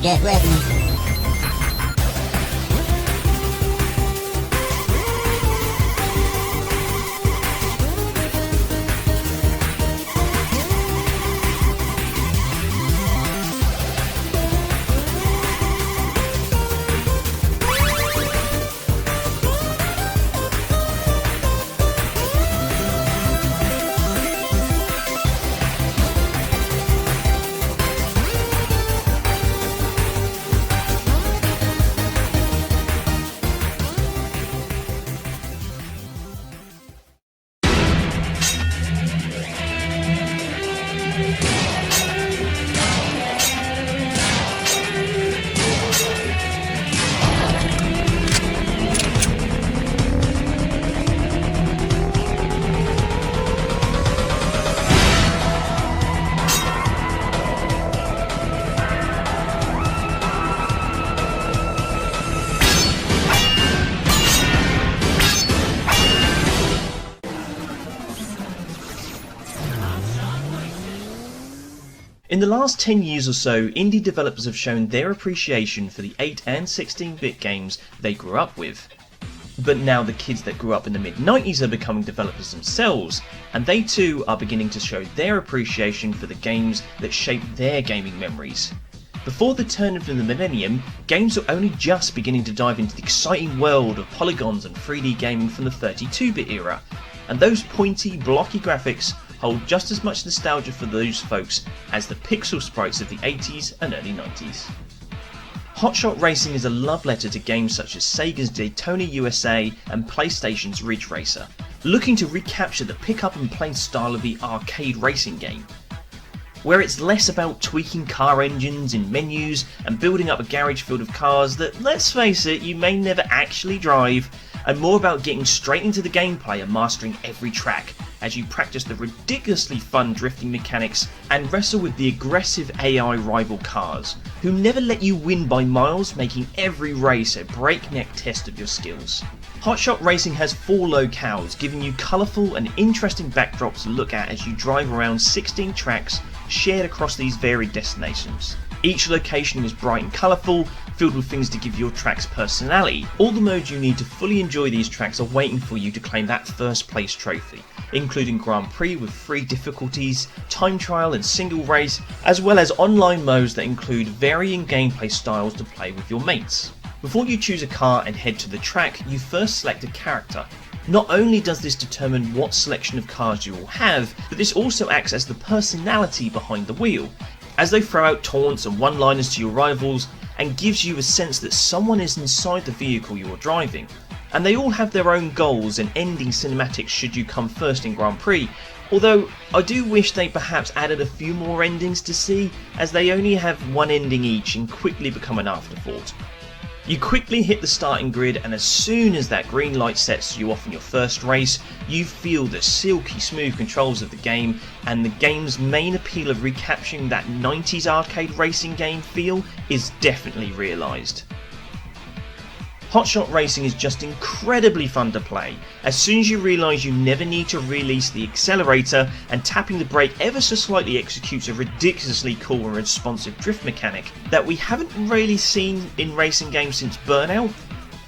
Get ready. In the last 10 years or so, indie developers have shown their appreciation for the 8 and 16-bit games they grew up with. But now the kids that grew up in the mid-90s are becoming developers themselves, and they too are beginning to show their appreciation for the games that shaped their gaming memories. Before the turn of the millennium, games were only just beginning to dive into the exciting world of polygons and 3D gaming from the 32-bit era, and those pointy, blocky graphics hold just as much nostalgia for those folks as the pixel sprites of the 80s and early 90s. Hot Shot Racing is a love letter to games such as Sega's Daytona USA and PlayStation's Ridge Racer, looking to recapture the pick up and play style of the arcade racing game, where it's less about tweaking car engines in menus and building up a garage filled of cars that, let's face it, you may never actually drive, and more about getting straight into the gameplay and mastering every track as you practice the ridiculously fun drifting mechanics and wrestle with the aggressive AI rival cars, who never let you win by miles, making every race a breakneck test of your skills. Hot Shot Racing has 4 locales, giving you colourful and interesting backdrops to look at as you drive around 16 tracks shared across these varied destinations. Each location is bright and colourful, filled with things to give your tracks personality. All the modes you need to fully enjoy these tracks are waiting for you to claim that first place trophy, including Grand Prix with 3 difficulties, time trial and single race, as well as online modes that include varying gameplay styles to play with your mates. Before you choose a car and head to the track, you first select a character. Not only does this determine what selection of cars you will have, but this also acts as the personality behind the wheel, as they throw out taunts and one-liners to your rivals and gives you a sense that someone is inside the vehicle you are driving. And they all have their own goals and ending cinematics should you come first in Grand Prix, although I do wish they perhaps added a few more endings to see, as they only have one ending each and quickly become an afterthought. You quickly hit the starting grid, and as soon as that green light sets you off in your first race, you feel the silky smooth controls of the game, and the game's main appeal of recapturing that 90s arcade racing game feel is definitely realised. Hot Shot Racing is just incredibly fun to play. As soon as you realise you never need to release the accelerator, and tapping the brake ever so slightly executes a ridiculously cool and responsive drift mechanic that we haven't really seen in racing games since Burnout,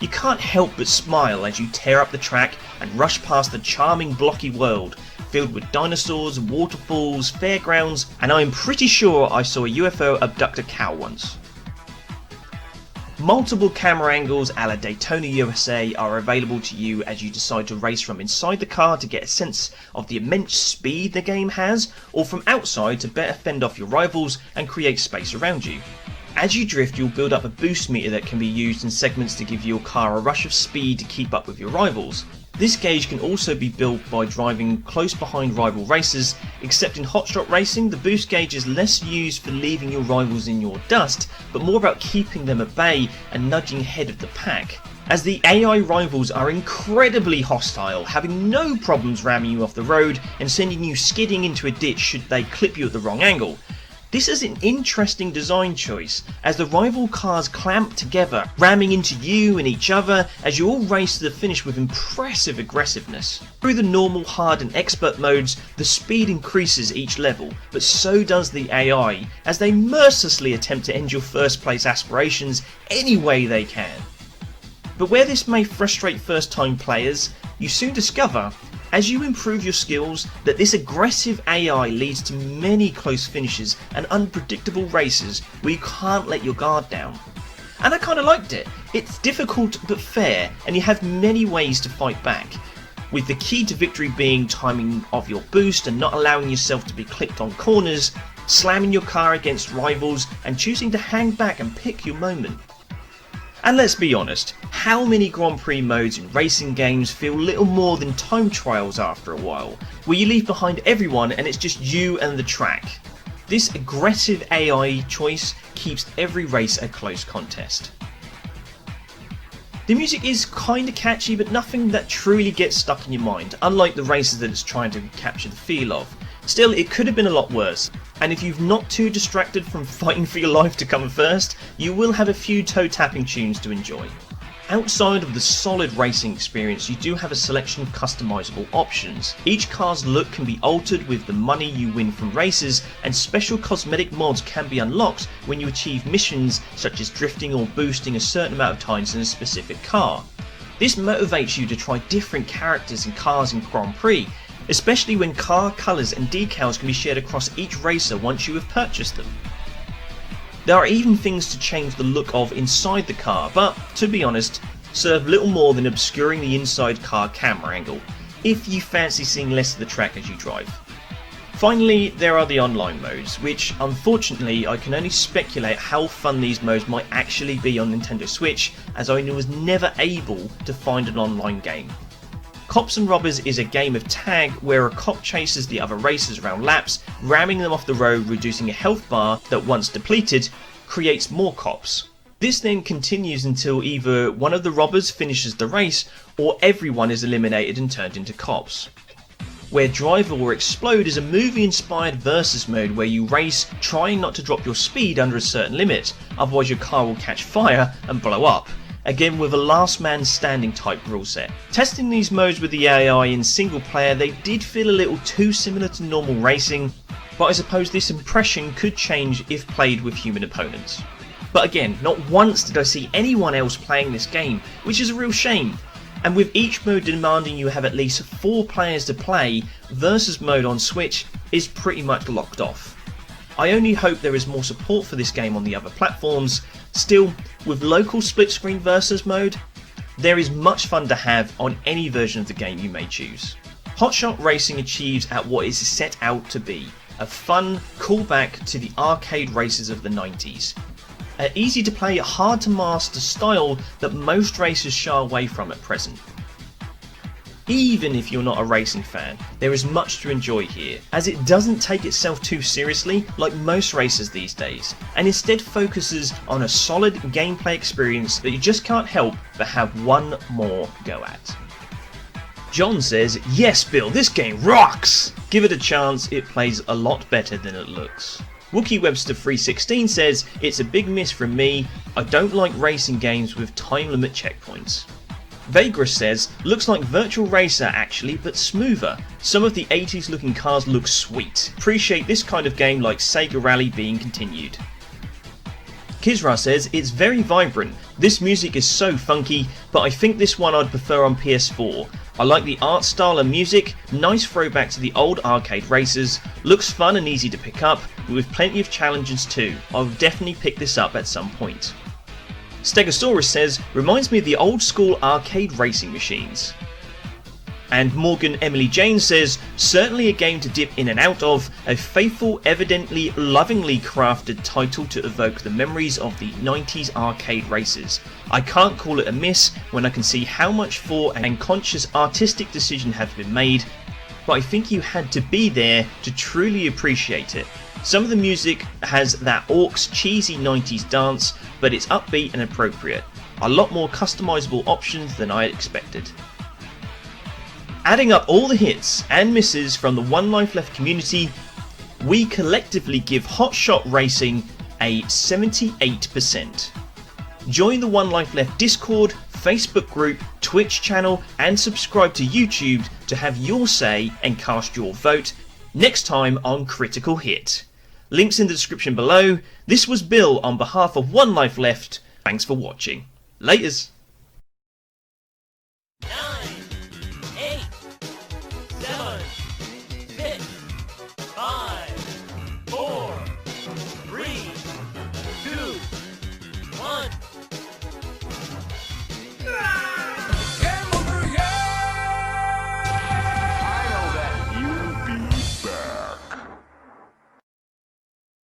you can't help but smile as you tear up the track and rush past the charming blocky world filled with dinosaurs, waterfalls, fairgrounds, and I'm pretty sure I saw a UFO abduct a cow once. Multiple camera angles a la Daytona USA are available to you as you decide to race from inside the car to get a sense of the immense speed the game has, or from outside to better fend off your rivals and create space around you. As you drift, you'll build up a boost meter that can be used in segments to give your car a rush of speed to keep up with your rivals. This gauge can also be built by driving close behind rival racers, except in Hot Shot Racing the boost gauge is less used for leaving your rivals in your dust, but more about keeping them at bay and nudging ahead of the pack, as the AI rivals are incredibly hostile, having no problems ramming you off the road and sending you skidding into a ditch should they clip you at the wrong angle. This is an interesting design choice, as the rival cars clamp together, ramming into you and each other as you all race to the finish with impressive aggressiveness. Through the normal, hard and expert modes, the speed increases each level, but so does the AI, as they mercilessly attempt to end your first place aspirations any way they can. But where this may frustrate first time players, you soon discover, as you improve your skills, that this aggressive AI leads to many close finishes and unpredictable races where you can't let your guard down. And I kinda liked it. It's difficult but fair, and you have many ways to fight back, with the key to victory being timing of your boost and not allowing yourself to be clipped on corners, slamming your car against rivals and choosing to hang back and pick your moment. And let's be honest, how many Grand Prix modes in racing games feel little more than time trials after a while, where you leave behind everyone and it's just you and the track? This aggressive AI choice keeps every race a close contest. The music is kinda catchy, but nothing that truly gets stuck in your mind, unlike the races that it's trying to capture the feel of. Still, it could have been a lot worse, and if you're not too distracted from fighting for your life to come first, you will have a few toe-tapping tunes to enjoy. Outside of the solid racing experience, you do have a selection of customizable options. Each car's look can be altered with the money you win from races, and special cosmetic mods can be unlocked when you achieve missions such as drifting or boosting a certain amount of times in a specific car. This motivates you to try different characters and cars in Grand Prix, especially when car colours and decals can be shared across each racer once you have purchased them. There are even things to change the look of inside the car, but to be honest, serve little more than obscuring the inside car camera angle, if you fancy seeing less of the track as you drive. Finally, there are the online modes, which unfortunately I can only speculate how fun these modes might actually be on Nintendo Switch, as I was never able to find an online game. Cops and Robbers is a game of tag where a cop chases the other racers around laps, ramming them off the road, reducing a health bar that, once depleted, creates more cops. This then continues until either one of the robbers finishes the race or everyone is eliminated and turned into cops. Where Drive or Explode is a movie-inspired versus mode where you race trying not to drop your speed under a certain limit, otherwise your car will catch fire and blow up. Again with a last man standing type rule set. Testing these modes with the AI in single player, they did feel a little too similar to normal racing, but I suppose this impression could change if played with human opponents. But again, not once did I see anyone else playing this game, which is a real shame. And with each mode demanding you have at least 4 players to play, versus mode on Switch is pretty much locked off. I only hope there is more support for this game on the other platforms. Still, with local split screen versus mode, there is much fun to have on any version of the game you may choose. Hotshot Racing achieves at what it is set out to be, a fun callback to the arcade races of the 90s. An easy to play, hard to master style that most racers shy away from at present. Even if you're not a racing fan, there is much to enjoy here, as it doesn't take itself too seriously like most racers these days, and instead focuses on a solid gameplay experience that you just can't help but have one more go at. John says, "Yes Bill, this game rocks! Give it a chance, it plays a lot better than it looks." Wookie Webster 316 says, "It's a big miss from me, I don't like racing games with time limit checkpoints." Vagrus says, "Looks like Virtual Racer actually, but smoother. Some of the 80s looking cars look sweet. Appreciate this kind of game like Sega Rally being continued." Kizra says, "It's very vibrant. This music is so funky, but I think this one I'd prefer on PS4. I like the art style and music, nice throwback to the old arcade races, looks fun and easy to pick up, with plenty of challenges too. I'll definitely pick this up at some point." Stegosaurus says, "Reminds me of the old school arcade racing machines." And Morgan Emily Jane says, "Certainly a game to dip in and out of, a faithful, evidently lovingly crafted title to evoke the memories of the 90s arcade races. I can't call it a miss when I can see how much thought and conscious artistic decision have been made, but I think you had to be there to truly appreciate it. Some of the music has that Orcs cheesy 90s dance, but it's upbeat and appropriate. A lot more customizable options than I expected." Adding up all the hits and misses from the One Life Left community, we collectively give Hot Shot Racing a 78%. Join the One Life Left Discord, Facebook group, Twitch channel, and subscribe to YouTube to have your say and cast your vote next time on Critical Hit. Links in the description below. This was Bill on behalf of One Life Left. Thanks for watching. Laters.